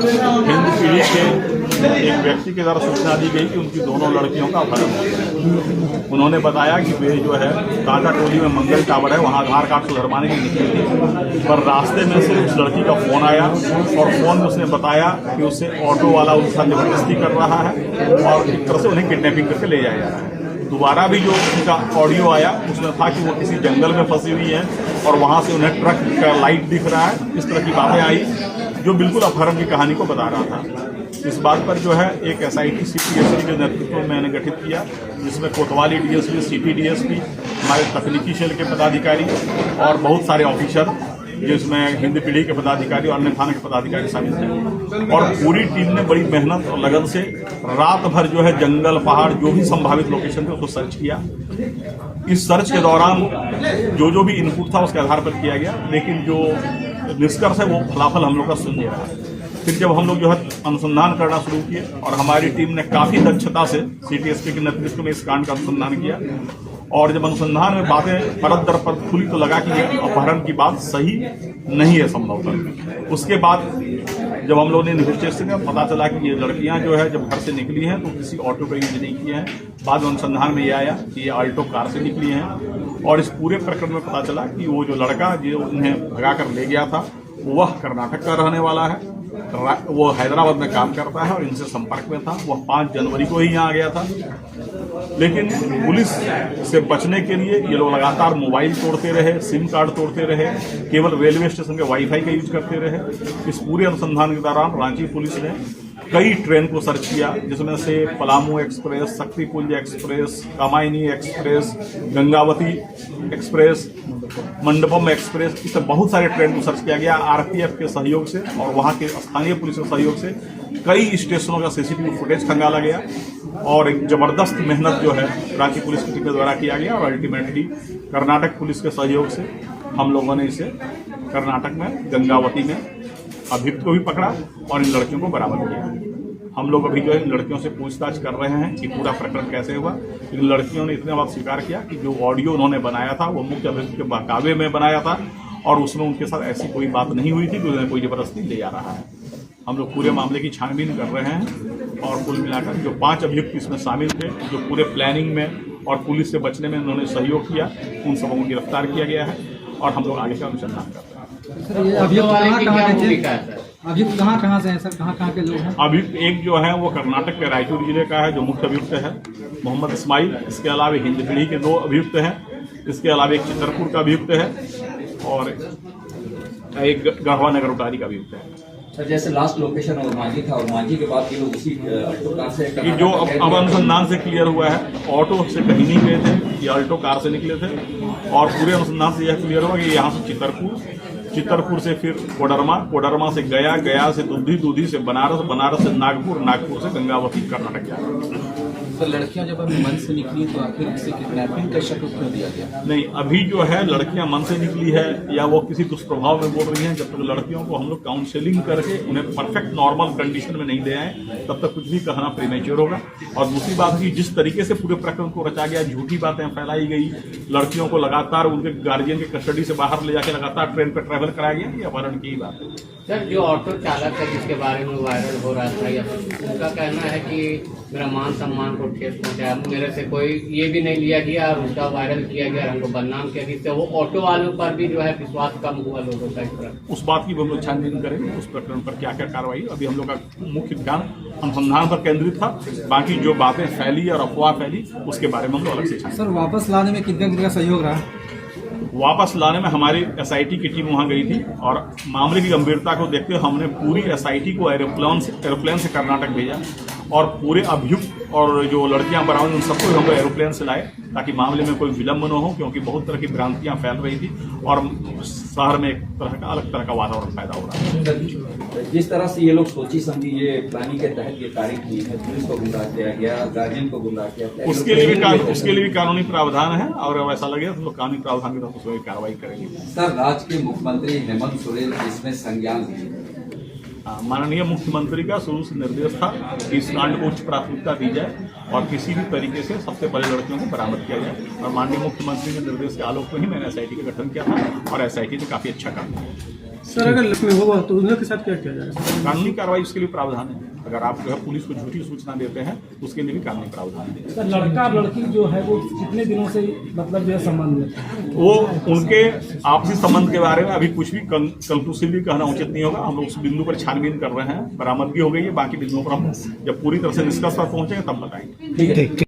हिंद पीढ़ी के एक व्यक्ति के द्वारा सूचना दी गई कि उनकी दोनों लड़कियों का अपहरण हो गया। उन्होंने बताया कि वे जो है टाटा टोली में मंगल टावर है, वहाँ आधार कार्ड सुधरवाने के लिए निकली थी, पर रास्ते में से उस लड़की का फ़ोन आया और फ़ोन में उसने बताया कि उससे ऑटो वाला उसका जबरदस्ती कर रहा है और एक तरह से उन्हें किडनैपिंग करके ले जाया जा रहा है। दोबारा भी जो उनका ऑडियो आया उसमें था कि वो किसी जंगल में फंसी हुई है और वहाँ से उन्हें ट्रक का लाइट दिख रहा है। इस तरह की बातें आई जो बिल्कुल अपहरण की कहानी को बता रहा था। इस बात पर जो है एक SIT CPSC के नेतृत्व में मैंने गठित किया, जिसमें कोतवाली DSP, CP DSP, हमारे तकनीकी सेल के पदाधिकारी और बहुत सारे ऑफिसर, जिसमें हिंद पीढ़ी के पदाधिकारी और अन्य थाना के पदाधिकारी शामिल थे। और पूरी टीम ने बड़ी मेहनत और लगन से रात भर जो है जंगल, पहाड़, जो भी संभावित लोकेशन थे उसको सर्च किया। इस सर्च के दौरान जो भी इनपुट था उसके आधार पर किया गया, लेकिन जो निष्कर्ष है वो फलाफल हम लोग का सुन रहा है। फिर जब हम लोग जो है अनुसंधान करना शुरू किए और हमारी टीम ने काफ़ी दक्षता से CTSP के नेतृत्व में इस कांड का अनुसंधान किया, और जब अनुसंधान में बातें परत दर परत खुली तो लगा कि ये अपहरण की बात सही नहीं है संभवतः। उसके बाद जब हम लोगों ने इन्वेस्टिगेशन किया पता चला कि ये लड़कियां जो है जब घर से निकली हैं तो किसी ऑटो का यूज नहीं किए हैं। बाद में अनुसंधान में ये आया कि ये आल्टो कार से निकली हैं, और इस पूरे प्रकरण में पता चला कि वो जो लड़का जो उन्हें भगा कर ले गया था वह कर्नाटक का रहने वाला है, वो हैदराबाद में काम करता है और इनसे संपर्क में था। वह 5 जनवरी को ही यहाँ आ गया था, लेकिन पुलिस से बचने के लिए ये लोग लगातार मोबाइल तोड़ते रहे, सिम कार्ड तोड़ते रहे, केवल रेलवे स्टेशन के वाईफाई का यूज करते रहे। इस पूरे अनुसंधान के दौरान रांची पुलिस ने कई ट्रेन को सर्च किया, जिसमें से Palamu express, Shaktipunj express, Kamayani express, Gangavati express, Mandapam express, इससे बहुत सारे ट्रेन को सर्च किया गया। RPF के सहयोग से और वहाँ के स्थानीय पुलिस के सहयोग से कई स्टेशनों का CCTV फुटेज खंगाला गया और एक जबरदस्त मेहनत जो है रांची पुलिस की टीम के द्वारा किया गया। और अल्टीमेटली कर्नाटक पुलिस के सहयोग से हम लोगों ने इसे कर्नाटक में गंगावती में अभियुक्त को भी पकड़ा और इन लड़कियों को बरामद किया। हम लोग अभी जो है इन लड़कियों से पूछताछ कर रहे हैं कि पूरा प्रकरण कैसे हुआ। इन लड़कियों ने इतने बात स्वीकार किया कि जो ऑडियो उन्होंने बनाया था वो मुख्य अभियुक्त के बहकावे में बनाया था और उसमें उनके साथ ऐसी कोई बात नहीं हुई थी कि उन्हें कोई जबरदस्ती ले जा रहा है। हम लोग पूरे मामले की छानबीन कर रहे हैं और कुल मिलाकर जो 5 अभियुक्त इसमें शामिल थे, जो पूरे प्लानिंग में और पुलिस से बचने में उन्होंने सहयोग किया, उन सबों को गिरफ्तार किया गया है और हम लोग आगे का अनुसंधान कर रहे हैं। सर ये अभियुक्त कहाँ से हैं सर, कहाँ के लोग हैं? अभियुक्त एक जो है वो कर्नाटक के रायचूर जिले का है, जो मुख्य अभियुक्त है मोहम्मद इस्माइल। इसके अलावा हिंद पीढ़ी के 2 अभियुक्त हैं। इसके अलावा एक चित्रपुर का अभियुक्त है और एक गढ़वा नगर उटारी का अभियुक्त है। सर जैसे लास्ट लोकेशन और मांझी था और मांझी के बाद ये लोग उसी अल्टो कार से ये जो अब अनुसंधान से क्लियर हुआ है, ऑटो से कहीं नहीं गए थे, ये अल्टो कार से निकले थे। और पूरे अनुसंधान से यह क्लियर हुआ कि यहाँ से चित्रपुर से फिर कोडरमा से गया से दूधी से बनारस से नागपुर से गंगावती कर्नाटक जा रहे। तो लड़कियां जब अभी मन से निकली तो आखिर इसे किडनैपिंग का शक क्यों दिया गया? नहीं, अभी जो है लड़कियां मन से निकली है या वो किसी दुष्प्रभाव में बोल रही हैं, जब तक लड़कियों को हम लोग काउंसलिंग करके उन्हें परफेक्ट नॉर्मल कंडीशन में नहीं ले आए तब तक कुछ भी कहना प्रीमेच्योर होगा। और दूसरी बात की जिस तरीके से पूरे प्रकरण को रचा गया, झूठी बातें फैलाई गई, लड़कियों को लगातार उनके गार्जियन के कस्टडी से बाहर ले जाकर लगातार ट्रेन पर ट्रैवल कराया गया, ये अपहरण की बात है। सर जो ऑटो चालक है जिसके बारे में वायरल हो रहा था, या उनका कहना है कि मेरा मान सम्मान को ठेस पहुंचाया, मेरे से कोई ये भी नहीं लिया गया और उसका वायरल किया गया, हमको बदनाम किया, जिससे वो ऑटो वालों पर भी जो है विश्वास कम हुआ लोगों का। इस तरह उस बात की हम लोग छानबीन करेंगे, उस प्रकरण पर क्या क्या कार्रवाई। अभी हम लोग का मुख्य ध्यान अनुसंधान पर केंद्रित था, बाकी जो बातें फैली और अफवाह फैली उसके बारे में हम लोग अलग से छान। सर वापस लाने में कितने का सहयोग रहा? वापस लाने में हमारी SIT की टीम वहां गई थी और मामले की गंभीरता को देखते हुए हमने पूरी SIT को एरोप्लेन से कर्नाटक भेजा और पूरे अभियुक्त और जो लड़कियां बरामद उन सबको हम लोग एरोप्लेन से लाए ताकि मामले में कोई विलंब न हो, क्योंकि बहुत तरह की भ्रांतियां फैल रही थी और शहर में एक तरह का अलग तरह का वातावरण पैदा हो रहा है। जिस तरह से ये लोग सोची समझी ये प्लानिंग के तहत ये तारीख हुई है, पुलिस को गुमराह किया गया, गार्जियन को गुमराह किया गया, उसके लिए भी कानूनी प्रावधान है और वैसा लगे तो लोग कानूनी प्रावधान के तहत उसमें कार्रवाई करेंगे। सर राज्य के मुख्यमंत्री हेमंत सोरेन इसमें संज्ञान लिए। माननीय मुख्यमंत्री का शुरू से निर्देश था कि इस कांड को उच्च प्राथमिकता दी जाए और किसी भी तरीके से सबसे पहले लड़कियों को बरामद किया जाए। और माननीय मुख्यमंत्री के निर्देश के आलोक में ही मैंने SIT का गठन किया था और SIT ने काफी अच्छा काम किया। सर अगर लक्ष्मी होगा तो उनके साथ क्या किया जाएगा? कानूनी कार्रवाई उसके लिए प्रावधान है। अगर आप जो है पुलिस को झूठी सूचना देते हैं तो उसके लिए भी कानूनी प्रावधान है। सर लड़का और लड़की जो है वो कितने दिनों से मतलब जो है संबंध में है? वो उनके आपसी संबंध के बारे में अभी कुछ भी कंक्लूसिवली कहना उचित नहीं होगा। हम लोग उस बिंदु पर छानबीन कर रहे हैं, बरामदगी हो गई है, बाकी बिंदुओं पर हम जब पूरी तरह से निष्कर्ष पर पहुंचेंगे तब बताएंगे। ठीक है।